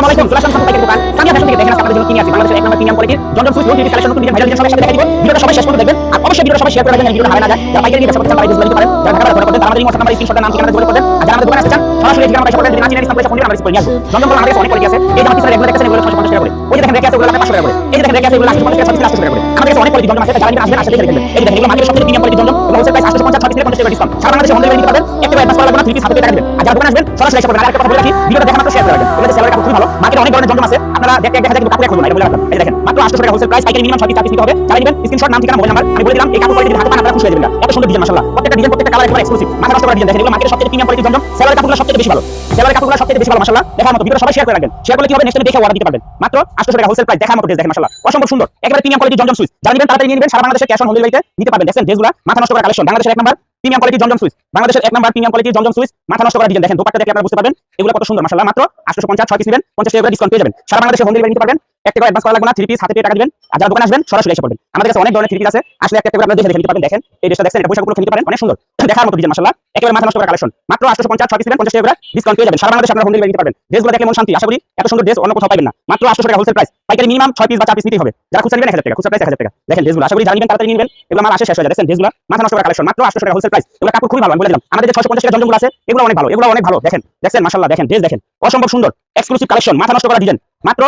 আসসালামু আলাইকুম। চলে আসলাম সম্পাদকের দোকান সামিয়া ফ্যাশন থেকে। দেখেন আজকে আপনাদের জন্য কিনে আছি বাংলাদেশের এক নম্বর প্রিমিয়াম কোয়ালিটির জর্ডন সুইস লোন কালেকশন নতুন ডিজাইন ভাইরাল ডিজাইন সবার সাথে দেখাই দিব। ভিডিওটা সবাই শেষ পর্যন্ত দেখবেন আর অবশ্যই ভিডিওটা সবাই শেয়ার করে রাখবেন, ভিডিওটা হারায় না যায়। যারা পাইকারি নিয়ে ব্যবসা করতে চান তারা ডিসপ্লে দিতে পারেন, যারা ঢাকা বাইরে করতে তারা আমাদের এই হোয়াটসঅ্যাপ নাম্বার স্ক্রিনশট নাম ঠিকানা যোগাযোগ করবেন। আর যারা আমাদের দোকানে আসতে চান সরাসরি ঠিকানা পয়সা করবেন, যদি না চিনেন ইসলাম পয়সা ফোন দিলে আমরা রিসিভ করে নিয়ে আসবো। জর্ডন বল আমাদের কাছে অনেক কোয়ালিটি আছে। এই যে আমার পিছনে রেগুলার দেখেছেন এগুলো 650 টাকা করে, ওই যে দেখেন রেখে আছে ওগুলো 500 টাকা করে, এই যে দেখেন রেখে আছে এগুলো 850 টাকা 800 টাকা করে। আমাদের কাছে অনেক কোয়ালিটি জর্ডন আছে, যারা নিবেন আসবেন আসলে দেখে দেখবেন। এই যে দেখেন এগুলো মার্কেটের সবচেয়ে premium quality Jordan, wholesale price 850 6 piece 50 টাকা ডিসকাউন্ট। সারা বাংলাদেশে হোম ডেলিভারি নিতে পারবেন, একটা অ্যাডভান্স করা লাগবে না, 3 পিস হাতে টাকা দিবেন। আর যারা দোকানে আসবেন সরাসরি এসে পড়বেন। আর একটা কথা বলে রাখি, ভিডিওটা দেখা মাত্র শেয়ার করে রাখবেন। এগুলো সেলারের কাপড় খুবই ভালো, মার্কেটে অনেক ধরনের জর্ডন আছে, আপনারা দেখতে দেখা যায় কিন্তু কাপড় এক খুলবেন না, এটা বলে রাখলাম। এই দেখেন মাত্র 800 টাকা হোলসেল প্রাইস, পাইকারি মিনিমাম 6 পিস 4 পিস নিতে হবে। যারা নিবেন স্ক্রিনশট নাম ঠিকানা মোবাইল নাম্বার আমি বলে দিলাম, এই কাপড় কোয়ালিটি যদি হাতে পান আপনারা খুশি হয়ে যাবেন। এত সুন্দর ডিজাইন মাশাআল্লাহ, প্রত্যেকটা ডিজাইন প্রত্যেকটা কালার একবার এক্সক্লুসিভ, মাথা নষ্ট করা ডিজাইন। দেখেন এগুলো মার্কেটের সবচেয়ে প্রিমিয়াম কোয়ালিটি জর্ডন, সেলারের কাপড়গুলো সবচেয়ে বেশি ভালো, সেলারের কাপড়গুলো সবচেয়ে বেশি ভালো মাশাআল্লাহ। দেখার মতো ভিডিও সবাই শেয়ার করে রাখবেন, শেয়ার করলে কি হবে নেক্সট টাইম দেখে অর্ডার দিতে পারবেন। মাত্র 800 টাকা হোলসেল প্রাইস, দেখার মতো ড্রেস দেখেন মাশাআল্লাহ, অসম্ভব সুন্দর একেবারে প্রিমিয়াম কোয়ালিটি জর্ডন সুইস। যারা নিবেন তাড়াতাড়ি নিয়ে নেবেন, সারা বাংলাদেশে ক্যাশ অন হোম ডেলিভারিতে নিতে পারবেন। দেখেন ড্রেসগুলো মাথা নষ্ট করা কালেকশন, বাংলাদেশের এক number premium quality Jordan Swiss, বাংলাদেশের এক number premium quality Jordan Swiss, মাথা নষ্ট করা ডিজাইন। দেখেন দোপাট্টা দেখে আপনারা বুঝতে পারবেন এগুলো কত সুন্দর মাশাআল্লাহ। মাত্র 850 6 পিস নেবেন 50 টাকা ডিসকাউন্ট পেয়ে যাবেন। সারা বাংলাদেশে হোম ডেলিভারি নিতে পারবেন, একটা করে অ্যাডভান্স করা লাগবে না, 3 পিস হাতে পেয়ে টাকা দিবেন। আর যারা দোকানে আসবেন সরাসরি এসে পড়বেন। আমাদের কাছে অনেক ধরনের 3 পিস আছে, আসলে একটা করে আপনারা দেখে নিতে পারবেন। দেখেন এই ড্রেসটা দেখেন, এটা পোশাকগুলো নিতে পারেন, অনেক সুন্দর দেখার মতো ডিজাইন মাশাআল্লাহ, একেবারে মাথা নষ্ট করা কালেকশন। মাত্র 850 6 পিস নেবেন 50 টাকা ডিসকাউন্ট পেয়ে যাবেন। সারা বাংলাদেশে আপনারা হোম ডেলিভারি নিতে পারবেন। ড্রেসগুলো দেখে মন শান্তি, আশা করি এত সুন্দর ড্রেস অন্য কোথাও পাবেন না। মাত্র 800 টাকা হোলসেল প্রাইস, পাইকারি মিনিমাম 6 পিস বা 4 পিস নিতে হবে। যারা খুচরা নেবেন 1000 টাকা, খুচরা প্রাইস 1000 টাকা। দেখেন ড্রেসগুলো আশা করি যারা নেবেন তাড়াতাড়ি নেবেন, এগুলো আমার আসে শেষ হয়ে যায়। দেখেন ড্রেসগুলো মাথা নষ্ট করা কালেকশন, মাত্র 800 টাকা হোলসেল প্রাইস। এগুলো কাপড় খুবই ভালো, আমি বলে দিলাম। আমাদের যে 650 টাকা জমজমগুলো আছে এগুলো অনেক ভালো, এগুলো অনেক ভালো। দেখেন দেখেন মাশাআল্লাহ, দেখেন ড্রেস দেখেন অসম্ভব সুন্দর এক্সক্লুসিভ কালেকশন, মাথা নষ্ট করা ডিজাইন। মাত্র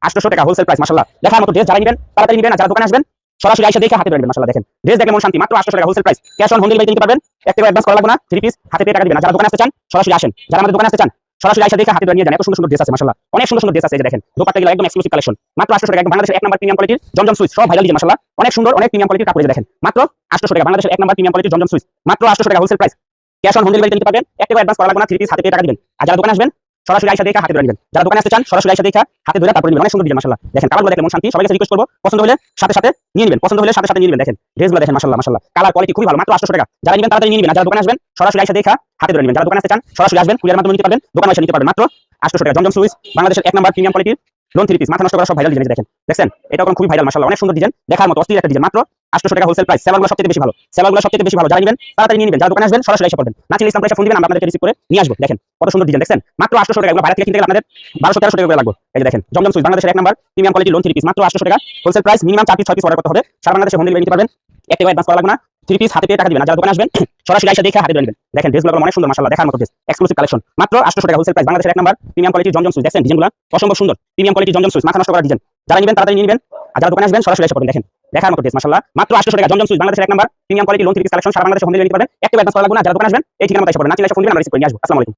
800 টাকা হোলসেল প্রাইস মাশাআল্লাহ, দেখার মতো ড্রেস। যারা নেবেন তাড়াতাড়ি নেবেন, আর যারা দোকানে আসবেন সরাসরি এসে দেখে হাতে ধরে নেবেন মাশাআল্লাহ। দেখেন ড্রেস দেখে মন শান্তি, মাত্র 800 টাকা wholesale price, cash on home delivery নিতে পারবেন, একটা করে অ্যাডভান্স করা লাগবে না, 3 পিস হাতে পেয়ে টাকা দিবেন। আর যারা দোকানে আসতে চান সরাসরি আসেন, যারা আমাদের দোকানে আসতে চান সরাসরি এসে দেখে হাতে ধরে নিয়ে যান। এত সুন্দর সুন্দর ড্রেস আছে মাশাআল্লাহ, অনেক সুন্দর সুন্দর ড্রেস আছে। এই যে দেখেন দোপাট্টাগুলো একদম এক্সক্লুসিভ কালেকশন, মাত্র 800 টাকা। একদম বাংলাদেশের এক নাম্বার প্রিমিয়াম কোয়ালিটির জমজম সুইস, সব ভাইরাল ডিজাইন মাশাআল্লাহ, অনেক সুন্দর অনেক প্রিমিয়াম কোয়ালিটির কাপড়। দেখেন মাত্র 800 টাকা, বাংলাদেশের এক নাম্বার প্রিমিয়াম কোয়ালিটির জমজম সুইস, মাত্র 800 টাকা wholesale price, cash on home delivery নিতে পারবেন, একটা করে অ্যাডভান্স করা লাগবে না, 3 পিস হাতে পেয়ে টাকা দিবেন। আর যারা দোকানে আসবেন সরাসরি এসে দেখে হাতে ধরে নেবেন। যারা দোকানে আসতে চান সরাসরি এসে দেখে হাতে ধরে তারপর নেবেন। অনেক সুন্দর ডিজাইন মাশাআল্লাহ। দেখেন কালারগুলো দেখলে মন শান্তি, সবাইকে রিকোয়েস্ট করব পছন্দ হলে সাথে সাথে নিয়ে নেবেন, পছন্দ হলে সাথে সাথে নিয়ে নেবেন। দেখেন ড্রেসগুলো দেখেন মাশাআল্লাহ মাশাআল্লাহ, কালার কোয়ালিটি খুবই ভালো, মাত্র 800 টাকা। যারা নেবেন তাড়াতাড়ি নিয়ে নেবেন। আর যারা দোকানে আসবেন সরাসরি এসে দেখে হাতে ধরে নেবেন। যারা দোকানে আসতে চান সরাসরি আসবেন, কুরিয়ার মাধ্যমে নিতে পারবেন, দোকানে এসে নিতে পারবেন। মাত্র 800 টাকা জমজম সুইস, বাংলাদেশের এক নাম্বার প্রিমিয়াম কোয়ালিটির লোন 3 পিস, মাথা নষ্ট করা সব ভাইরাল ডিজাইন। দেখেন দেখেন এটা খুবই ভাইরাল মাশাআল্লাহ, অনেক সুন্দর ডিজাইন, দেখার মতো অস্থির একটা ডিজাইন। মাত্র 800 টাকা হোলসেল প্রাইস, সেলারগুলো সবচেয়ে বেশি ভালো, সেলারগুলো সবচেয়ে বেশি ভালো। যারা নেবেন তাড়াতাড়ি নিয়ে নেবেন, যারা দোকানে আসবেন সরাসরি এসে পড়বেন। না চিনলে ইসলাম পয়সা ফোন দিবেন, আমরা আপনাদেরকে রিসিভ করে নিয়ে আসবো। দেখেন কত সুন্দর ডিজাইন দেখেন, মাত্র 800 টাকা। এগুলো বাইরে থেকে কিনতে গেলে আপনাদের 1200 1300 টাকা করে লাগবে। এই যে দেখেন জমজম সুইস, বাংলাদেশের এক number premium quality lawn 3 piece, মাত্র 800 টাকা wholesale price. Minimum 4 piece 6 piece order করতে হবে। সারা বাংলাদেশে হোম ডেলিভারি নিতে পারবেন, একটা অ্যাডভান্স করা লাগবে না, 3 পিস হাতে পেয়ে টাকা দিবেন। আর যারা দোকানে আসবেন সরাসরি এসে দেখে হাতে ধরে নেবেন। দেখেন ড্রেসগুলো অনেক সুন্দর মাশাআল্লাহ, দেখার মতো ড্রেস, এক্সক্লুসিভ কালেকশন, মাত্র 800 টাকা হোলসেল প্রাইস, বাংলাদেশের এক নাম্বার প্রিমিয়াম কোয়ালিটি জমজম সুইস। দেখেন ডিজাইনগুলো অসম্ভব সুন্দর, প্রিমিয়াম কোয়ালিটি জমজম সুইস, মাথা নষ্ট করা ডিজাইন। যারা নেবেন তাড়াতাড়ি নিয়ে নেবেন, আর যারা দোকানে আসবেন সরাসরি এসে পড়বেন। দেখেন দেখার মতো ড্রেস মাশাআল্লাহ, মাত্র 800 টাকা জমজম সুইস, বাংলাদেশের এক number premium quality lawn 3 piece collection. সারা বাংলাদেশে হোম ডেলিভারি নিতে পারবেন, একটা অ্যাডভান্স করা লাগবে না। যারা দোকানে আসবেন এই ঠিকানা মতো এসে পড়বেন, না চিনলে ফোন দিবেন, আমরা রিসিভ করে নিয়ে আসবো। আসসালামু আলাইকুম।